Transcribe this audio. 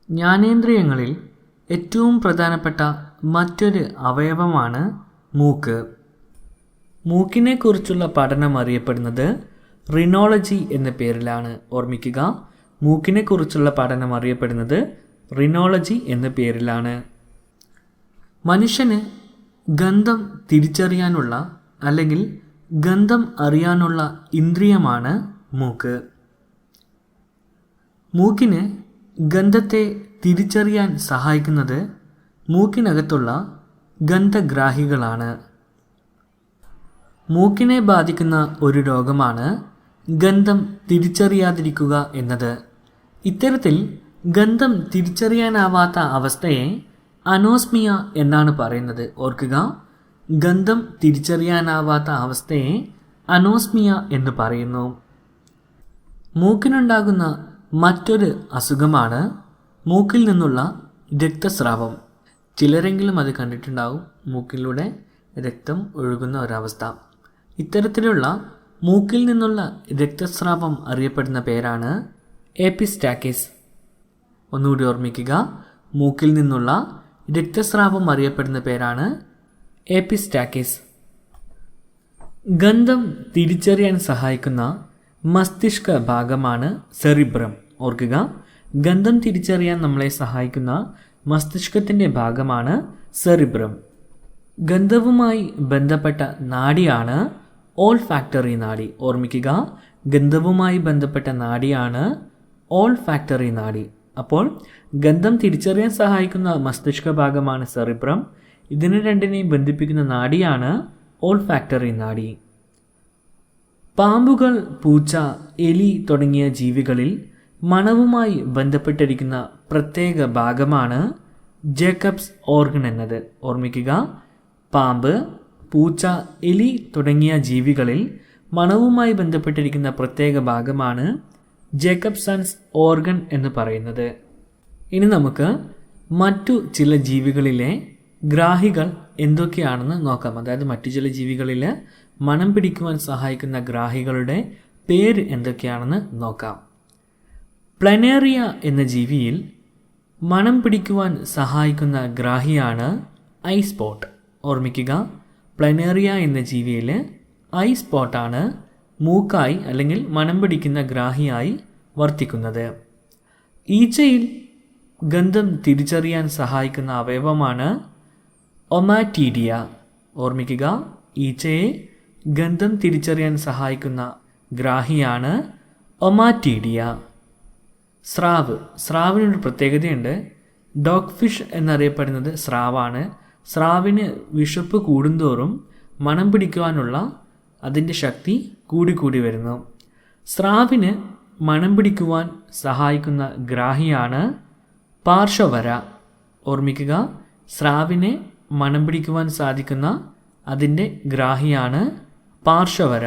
ജ്ഞാനേന്ദ്രിയങ്ങളിൽ ഏറ്റവും പ്രധാനപ്പെട്ട മറ്റൊരു അവയവമാണ് മൂക്ക്. മൂക്കിനെക്കുറിച്ചുള്ള പഠനം അറിയപ്പെടുന്നത് റിനോളജി എന്ന പേരിലാണ്. ഓർമ്മിക്കുക, മൂക്കിനെക്കുറിച്ചുള്ള പഠനം അറിയപ്പെടുന്നത് റിനോളജി എന്ന പേരിലാണ്. മനുഷ്യന് ഗന്ധം തിരിച്ചറിയാനുള്ള അല്ലെങ്കിൽ ഗന്ധം അറിയാനുള്ള ഇന്ദ്രിയമാണ് മൂക്ക്. മൂക്കിന് ഗന്ധത്തെ തിരിച്ചറിയാൻ സഹായിക്കുന്നത് മൂക്കിനകത്തുള്ള ഗന്ധഗ്രാഹികളാണ്. മൂക്കിനെ ബാധിക്കുന്ന ഒരു രോഗമാണ് ഗന്ധം തിരിച്ചറിയാതിരിക്കുക എന്നത്. ഇത്തരത്തിൽ ഗന്ധം തിരിച്ചറിയാനാവാത്ത അവസ്ഥയെ അനോസ്മിയ എന്നാണ് പറയുന്നത്. ഓർക്കുക, ഗന്ധം തിരിച്ചറിയാനാവാത്ത അവസ്ഥയെ അനോസ്മിയ എന്ന് പറയുന്നു. മൂക്കിനുണ്ടാകുന്ന മറ്റൊരു അസുഖമാണ് മൂക്കിൽ നിന്നുള്ള രക്തസ്രാവം. ചിലരെങ്കിലും അത് കണ്ടിട്ടുണ്ടാവും, മൂക്കിലൂടെ രക്തം ഒഴുകുന്ന ഒരവസ്ഥ. ഇത്തരത്തിലുള്ള മൂക്കിൽ നിന്നുള്ള രക്തസ്രാവം അറിയപ്പെടുന്ന പേരാണ് എപ്പിസ്റ്റാക്സിസ്. ഒന്നുകൂടി ഓർമ്മിക്കുക, മൂക്കിൽ നിന്നുള്ള രക്തസ്രാവം അറിയപ്പെടുന്ന പേരാണ് എപ്പിസ്റ്റാക്സിസ്. ഗന്ധം തിരിച്ചറിയാൻ സഹായിക്കുന്ന മസ്തിഷ്ക ഭാഗമാണ് സെറിബ്രം. ഓർക്കുക, ഗന്ധം തിരിച്ചറിയാൻ നമ്മളെ സഹായിക്കുന്ന മസ്തിഷ്കത്തിൻ്റെ ഭാഗമാണ് സെറിബ്രം. ഗന്ധവുമായി ബന്ധപ്പെട്ട നാഡിയാണ് ഓൾഫാക്ടറി നാഡി. ഓർമ്മിക്കുക, ഗന്ധവുമായി ബന്ധപ്പെട്ട നാഡിയാണ് ഓൾഫാക്ടറി നാഡി. അപ്പോൾ ഗന്ധം തിരിച്ചറിയാൻ സഹായിക്കുന്ന മസ്തിഷ്ക ഭാഗമാണ് സെറിബ്രം. ഇതിനെ രണ്ടിനെയും ബന്ധിപ്പിക്കുന്ന നാഡിയാണ് ഓൾഫാക്ടറി നാഡി. പാമ്പുകൾ, പൂച്ച, എലി തുടങ്ങിയ ജീവികളിൽ മണവുമായി ബന്ധപ്പെട്ടിരിക്കുന്ന പ്രത്യേക ഭാഗമാണ് ജേക്കബ്സ് ഓർഗൻ എന്നത്. ഓർമ്മിക്കുക, പാമ്പ്, പൂച്ച, എലി തുടങ്ങിയ ജീവികളിൽ മണവുമായി ബന്ധപ്പെട്ടിരിക്കുന്ന പ്രത്യേക ഭാഗമാണ് ജേക്കബ്സൺസ് ഓർഗൻ എന്ന് പറയുന്നത്. ഇനി നമുക്ക് മറ്റു ചില ജീവികളിലെ ഗ്രാഹികൾ എന്തൊക്കെയാണെന്ന് നോക്കാം. അതായത് മറ്റു ചില ജീവികളിൽ മണം പിടിക്കുവാൻ സഹായിക്കുന്ന ഗ്രാഹികളുടെ പേര് എന്തൊക്കെയാണെന്ന് നോക്കാം. പ്ലനേറിയ എന്ന ജീവിയിൽ മണം പിടിക്കുവാൻ സഹായിക്കുന്ന ഗ്രാഹിയാണ് ഐ സ്പോട്ട്. ഓർമ്മിക്കുക, പ്ലനേറിയ എന്ന ജീവിയിൽ ഐ സ്പോട്ടാണ് മൂക്കായി അല്ലെങ്കിൽ മണം പിടിക്കുന്ന ഗ്രാഹിയായി വർത്തിക്കുന്നത്. ഈച്ചയിൽ ഗന്ധം തിരിച്ചറിയാൻ സഹായിക്കുന്ന അവയവമാണ് ഒമാറ്റീഡിയ. ഓർമ്മിക്കുക, ഈച്ചയെ ഗന്ധം തിരിച്ചറിയാൻ സഹായിക്കുന്ന ഗ്രാഹിയാണ് ഒമാറ്റീഡിയ. സ്രാവിനൊരു പ്രത്യേകതയുണ്ട്. ഡോഗ് ഫിഷ് എന്നറിയപ്പെടുന്നത് സ്രാവാണ്. സ്രാവിന് വിശപ്പ് കൂടുന്തോറും മണം പിടിക്കുവാനുള്ള അതിൻ്റെ ശക്തി കൂടിക്കൂടി വരുന്നു. സ്രാവിന് മണം പിടിക്കുവാൻ സഹായിക്കുന്ന ഗ്രാഹിയാണ് പാർശ്വവര. ഓർമ്മിക്കുക, സ്രാവിനെ മണം പിടിക്കുവാൻ സാധിക്കുന്ന അതിൻ്റെ ഗ്രാഹിയാണ് പാർശ്വവര.